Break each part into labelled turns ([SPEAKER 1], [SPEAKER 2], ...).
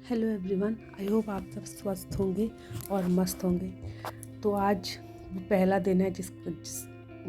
[SPEAKER 1] Hello everyone, I hope आप सब स्वस्थ होंगे और मस्त होंगे। तो आज पहला दिन है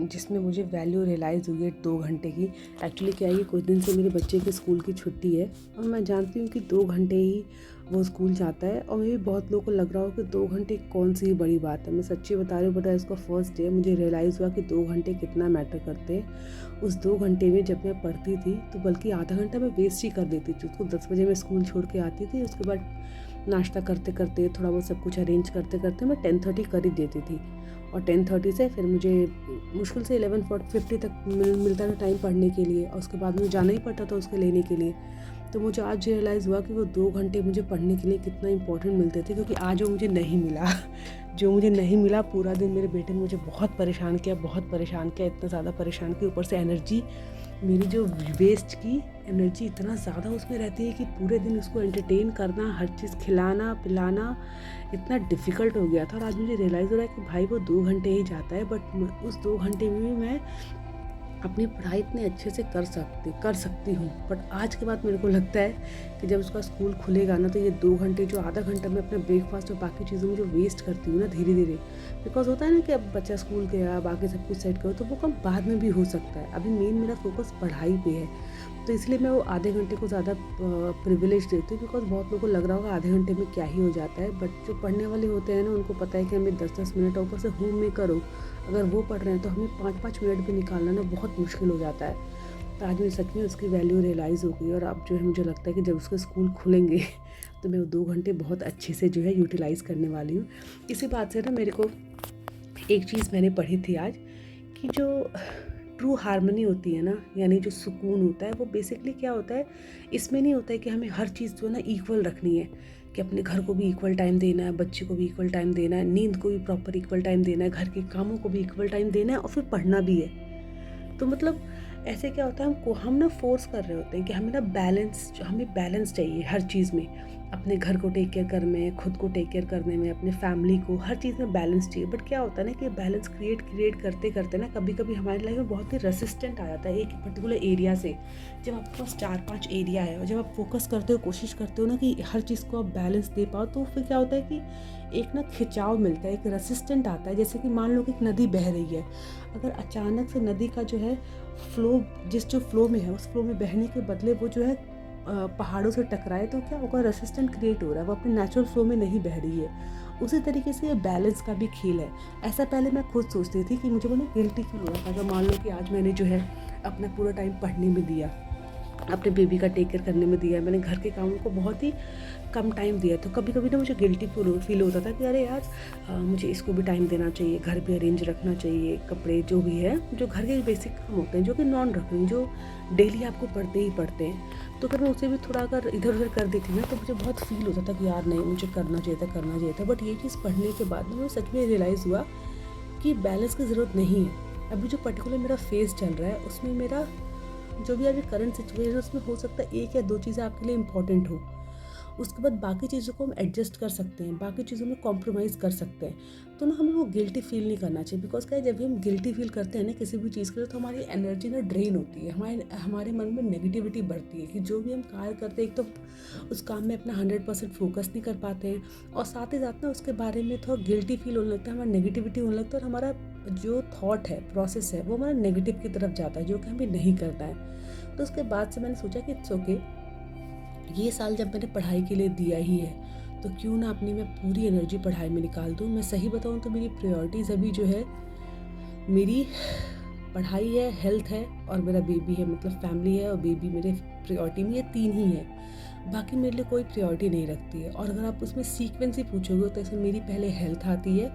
[SPEAKER 1] जिसमें मुझे वैल्यू रियलाइज़ हुई है 2 घंटे की। एक्चुअली क्या है कि कुछ दिन से मेरे बच्चे की स्कूल की छुट्टी है और मैं जानती हूँ कि 2 घंटे ही वो स्कूल जाता है। और मुझे बहुत लोगों को लग रहा हो कि 2 घंटे कौन सी बड़ी बात है। मैं सच्ची बता रही हूँ, बट इसका फर्स्ट डे मुझे रियलाइज़ हुआ कि 2 घंटे कितना मैटर करते हैं। उस 2 घंटे में जब मैं पढ़ती थी तो बल्कि आधा घंटा मैं वेस्ट ही कर देती थी। उसको 10 बजे मैं स्कूल छोड़ के आती थी, उसके बाद नाश्ता करते करते थोड़ा बहुत सब कुछ अरेंज करते करते मैं 10:30 कर ही देती थी। और 10:30 से फिर मुझे मुश्किल से 11:50 तक मिलता था टाइम पढ़ने के लिए, और उसके बाद मुझे जाना ही पड़ता था उसके लेने के लिए। तो मुझे आज रियलाइज़ हुआ कि वो 2 घंटे मुझे पढ़ने के लिए कितना इंपॉर्टेंट मिलते थे, क्योंकि आज वो मुझे नहीं मिला। जो मुझे नहीं मिला, पूरा दिन मेरे बेटे ने मुझे बहुत परेशान किया, इतना ज़्यादा परेशान किया। ऊपर से एनर्जी मेरी जो वेस्ट की एनर्जी इतना ज़्यादा उसमें रहती है कि पूरे दिन उसको एंटरटेन करना, हर चीज़ खिलाना पिलाना इतना डिफ़िकल्ट हो गया था। और आज मुझे रियलाइज़ हो रहा है कि भाई वो 2 घंटे ही जाता है, बट उस 2 घंटे में भी मैं अपनी पढ़ाई इतने अच्छे से कर सकती हूँ। बट आज के बाद मेरे को लगता है कि जब उसका स्कूल खुलेगा ना, तो ये 2 घंटे जो आधा घंटा मैं अपना ब्रेकफास्ट और बाकी चीज़ों में जो वेस्ट करती हूँ ना धीरे धीरे, बिकॉज होता है ना कि अब बच्चा स्कूल गया, बाकी सब कुछ सेट करो, तो वो कम बाद में भी हो सकता है। अभी मेन मेरा फोकस पढ़ाई पे है, तो इसलिए मैं वो आधे घंटे को ज़्यादा प्रिविलेज देती हूँ। बिकॉज बहुत लोगों को लग रहा होगा आधे घंटे में क्या ही हो जाता है, बट जो पढ़ने वाले होते हैं ना, उनको पता है कि हमें 10-10 मिनट, ऊपर से होम मेकर हो अगर वो पढ़ रहे हैं तो हमें 5-5 मिनट भी निकालना ना बहुत मुश्किल हो जाता है। तो आज मुझे सच में उसकी वैल्यू रियलाइज़ हो गई। और अब जो है मुझे लगता है कि जब उसके स्कूल खुलेंगे तो मैं वो 2 घंटे बहुत अच्छे से जो है यूटिलाइज़ करने वाली हूँ। इसी बात से ना मेरे को एक चीज़ मैंने पढ़ी थी आज, कि जो ट्रू हार्मनी होती है ना, यानी जो सुकून होता है, वो बेसिकली क्या होता है, इसमें नहीं होता है कि हमें हर चीज़ जो है ना इक्वल रखनी है, कि अपने घर को भी इक्वल टाइम देना है, बच्चे को भी इक्वल टाइम देना है, नींद को भी प्रॉपर इक्वल टाइम देना है, घर के कामों को भी इक्वल टाइम देना है, और फिर पढ़ना भी है। तो मतलब ऐसे क्या होता है, हम ना फोर्स कर रहे होते हैं कि हमें बैलेंस चाहिए हर चीज़ में। अपने घर को टेक केयर करने में, खुद को टेक केयर करने में, अपने फैमिली को, हर चीज़ में बैलेंस चाहिए। बट क्या होता है ना कि बैलेंस क्रिएट करते करते ना कभी कभी हमारी लाइफ में बहुत ही रेसिस्टेंट आ जाता है एक पर्टिकुलर एरिया से। जब आपके पास 4-5 एरिया है और जब आप फोकस करते हो, कोशिश करते हो ना कि हर चीज़ को आप बैलेंस दे पाओ, तो फिर क्या होता है कि एक ना खिंचाव मिलता है, एक रेसिस्टेंट आता है। जैसे कि मान लो कि एक नदी बह रही है, अगर अचानक से नदी का जो है फ्लो, जो फ्लो में है, उस फ्लो में बहने के बदले वो जो है पहाड़ों से टकराए, तो क्या होगा, रेसिस्टेंट क्रिएट हो रहा है, वो अपने नेचुरल फ्लो में नहीं बह रही है। उसी तरीके से ये बैलेंस का भी खेल है। ऐसा पहले मैं खुद सोचती थी कि मुझे वो ना गिल्टी फील हो रहा था, अगर मान लो कि आज मैंने जो है अपना पूरा टाइम पढ़ने में दिया, अपने बेबी का टेक केयर करने में दिया, मैंने घर के कामों को बहुत ही कम टाइम दिया, तो कभी कभी ना मुझे गिल्टी फील होता था कि अरे यार मुझे इसको भी टाइम देना चाहिए, घर भी अरेंज रखना चाहिए, कपड़े जो भी है, जो घर के बेसिक काम होते हैं, जो कि नॉन रखने, जो डेली आपको पढ़ते ही पढ़ते हैं, तो फिर मैं उसे भी थोड़ा अगर इधर उधर कर देती ना, तो मुझे बहुत फील होता था कि यार नहीं, मुझे करना चाहिए था। बट ये चीज़ पढ़ने के बाद मुझे सच में रियलाइज़ हुआ कि बैलेंस की ज़रूरत नहीं है। अभी जो पर्टिकुलर मेरा फेज़ चल रहा है, उसमें मेरा जो भी अभी करंट सिचुएशन है, उसमें हो सकता है 1 या 2 चीज़ें आपके लिए इंपॉर्टेंट हो। उसके बाद बाकी चीज़ों को हम एडजस्ट कर सकते हैं, बाकी चीज़ों में कॉम्प्रोमाइज़ कर सकते हैं। तो ना हमें वो गिल्टी फील नहीं करना चाहिए। बिकॉज क्या है, जब भी हम गिल्टी फील करते हैं ना किसी भी चीज़ के लिए, तो हमारी एनर्जी ना ड्रेन होती है, हमारे मन में नेगेटिविटी बढ़ती है, कि जो भी हम कार्य करते हैं, एक तो उस काम में अपना 100% फोकस नहीं कर पाते हैं, और साथ ही साथ ना उसके बारे में थोड़ा गिल्टी फील होने लगता है, हमारा नेगेटिविटी होने लगता है, और हमारा जो थॉट है, प्रोसेस है, वो हमारा नेगेटिव की तरफ जाता है, जो कि हमें नहीं करना है। तो उसके बाद से मैंने सोचा कि इट्स ओके, ये साल जब मैंने पढ़ाई के लिए दिया ही है, तो क्यों ना अपनी मैं पूरी एनर्जी पढ़ाई में निकाल दूँ। मैं सही बताऊँ तो मेरी प्रायोरिटीज़ अभी जो है, मेरी पढ़ाई है, हेल्थ है, और मेरा बेबी है, मतलब फैमिली है और बेबी मेरे प्रायोरिटी में, ये 3 ही है। बाकी मेरे लिए कोई प्रायोरिटी नहीं रखती है। और अगर आप उसमें सीक्वेंस ही पूछोगे, तो इसमें मेरी पहले हेल्थ आती है,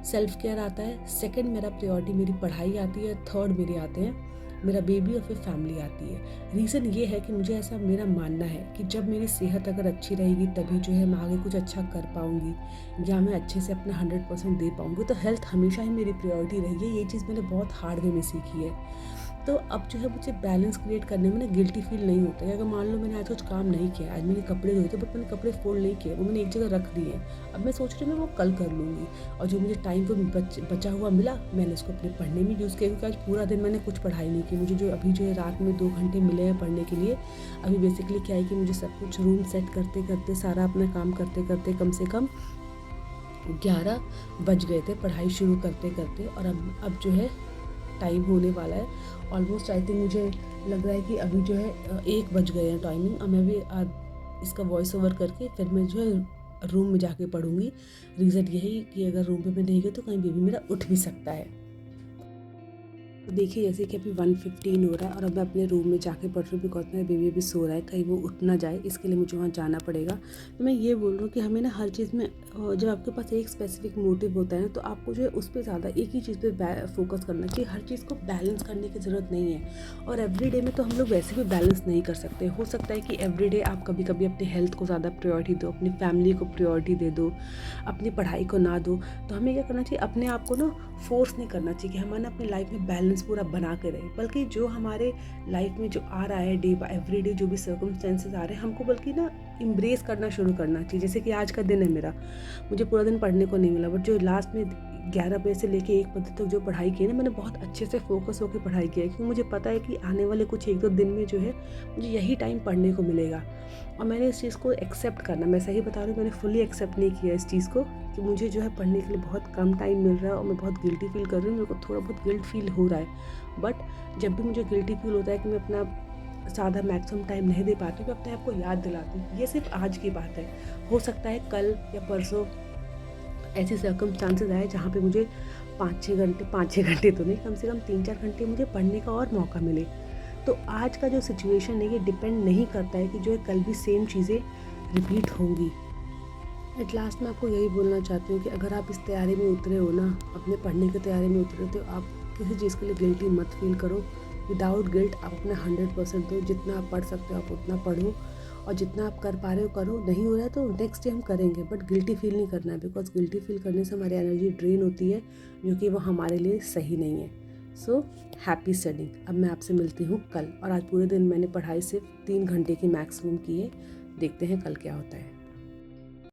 [SPEAKER 1] सेल्फ केयर आता है, सेकंड मेरा प्रायोरिटी मेरी पढ़ाई आती है, थर्ड मेरे आते हैं मेरा बेबी, और फिर फैमिली आती है। रीज़न ये है कि मुझे ऐसा मेरा मानना है कि जब मेरी सेहत अगर अच्छी रहेगी, तभी जो है मैं आगे कुछ अच्छा कर पाऊँगी, या मैं अच्छे से अपना 100% दे पाऊँगी। तो हेल्थ हमेशा ही मेरी प्रायोरिटी रही है। ये चीज़ मैंने बहुत हार्ड वे में सीखी है। तो अब जो है मुझे बैलेंस क्रिएट करने में ना गिल्टी फील नहीं होता है। अगर मान लो मैंने आज कुछ काम नहीं किया, आज मैंने कपड़े धोए थे बट मैंने कपड़े फोल्ड नहीं किए, वो मैंने एक जगह रख दिए हैं, अब मैं सोच रही हूँ मैं वो कल कर लूँगी। और जो मुझे टाइम को बचा हुआ मिला मैंने उसको अपने पढ़ने में यूज़ किया, क्योंकि आज पूरा दिन मैंने कुछ पढ़ाई नहीं की। मुझे जो अभी जो है रात में 2 घंटे मिले हैं पढ़ने के लिए। अभी बेसिकली क्या है कि मुझे सब कुछ रूम सेट करते करते, सारा अपना काम करते करते कम से कम 11 बज गए थे पढ़ाई शुरू करते करते। और अब जो है टाइम होने वाला है ऑलमोस्ट, आई थिंक मुझे लग रहा है कि अभी जो है 1 बज गए हैं टाइमिंग। और मैं भी इसका वॉइस ओवर करके फिर मैं जो है रूम में जाके पढ़ूँगी। रीज़न यही कि अगर रूम पे मैं नहीं गई तो कहीं बेबी मेरा उठ भी सकता है। तो देखिए जैसे कि अभी 1:15 हो रहा है और अब मैं अपने रूम में जाके पढ़ रही हूँ, बिकॉज मेरा बेबी अभी सो रहा है, कहीं वो उठ ना जाए, इसके लिए मुझे वहाँ जाना पड़ेगा। तो मैं ये बोल रहा हूँ कि हमें ना हर चीज़ में जब आपके पास एक स्पेसिफिक मोटिव होता है तो आपको जो है उस पर ज़्यादा एक ही चीज़ पे फोकस करना चाहिए। हर चीज़ को बैलेंस करने की ज़रूरत नहीं है। और एवरीडे में तो हम लोग वैसे भी बैलेंस नहीं कर सकते। हो सकता है कि एवरीडे आप कभी कभी अपनी हेल्थ को ज़्यादा प्रायोरिटी दो, अपनी फैमिली को प्रायोरिटी दे दो, अपनी पढ़ाई को ना दो। तो हमें क्या करना चाहिए, अपने आप को ना फोर्स नहीं करना चाहिए कि हमारे अपनी लाइफ में बैलेंस पूरा बना के रहे, बल्कि जो हमारे लाइफ में जो आ रहा है डे बाय एवरी डे, जो भी सर्कमस्टेंसेस आ रहे हैं, हमको बल्कि ना इम्ब्रेस करना शुरू करना चाहिए। जैसे कि आज का दिन है मेरा, मुझे पूरा दिन पढ़ने को नहीं मिला, बट जो लास्ट में 11 बजे से लेके 1 बजे तक जो पढ़ाई की है ना, मैंने बहुत अच्छे से फोकस होकर पढ़ाई की है, क्योंकि मुझे पता है कि आने वाले कुछ 1-2 दिन में जो है मुझे यही टाइम पढ़ने को मिलेगा। और मैंने इस चीज़ को एक्सेप्ट करना, मैं सही बता रही हूँ, मैंने फुली एक्सेप्ट नहीं किया इस चीज़ को कि मुझे जो है पढ़ने के लिए बहुत कम टाइम मिल रहा है और मैं बहुत गिल्टी फील कर रही हूँ। मेरे को थोड़ा बहुत गिल्ट फील हो रहा है, बट जब भी मुझे गिल्टी फील होता है कि मैं अपना ज़्यादा मैक्सिमम टाइम नहीं दे पाती हूँ, मैं अपने आप को याद दिलाती हूँ। ये सिर्फ आज की बात है, हो सकता है कल या परसों ऐसे सर्कमस्टांसेस आए जहाँ पे मुझे 5-6 घंटे तो नहीं, कम से कम 3-4 घंटे मुझे पढ़ने का और मौका मिले। तो आज का जो सिचुएशन है ये डिपेंड नहीं करता है कि जो है कल भी सेम चीज़ें रिपीट होंगी। एट लास्ट मैं आपको यही बोलना चाहती हूँ कि अगर आप इस तैयारी में उतरे हो ना, अपने पढ़ने की तैयारी में उतरे हो, तो आप किसी चीज़ के लिए गिल्टी मत फील करो। विदाउट गिल्ट आप अपना 100% दो। जितना आप पढ़ सकते हो आप उतना पढ़ो, और जितना आप कर पा रहे हो करो। नहीं हो रहा है तो नेक्स्ट डे हम करेंगे, बट गिल्टी फील नहीं करना है, बिकॉज गिल्टी फील करने से हमारी एनर्जी ड्रेन होती है, जो कि वो हमारे लिए सही नहीं है। So happy studying. अब मैं आपसे मिलती हूँ कल। और आज पूरे दिन मैंने पढ़ाई सिर्फ 3 घंटे की मैक्सिमम की है, देखते हैं कल क्या होता है।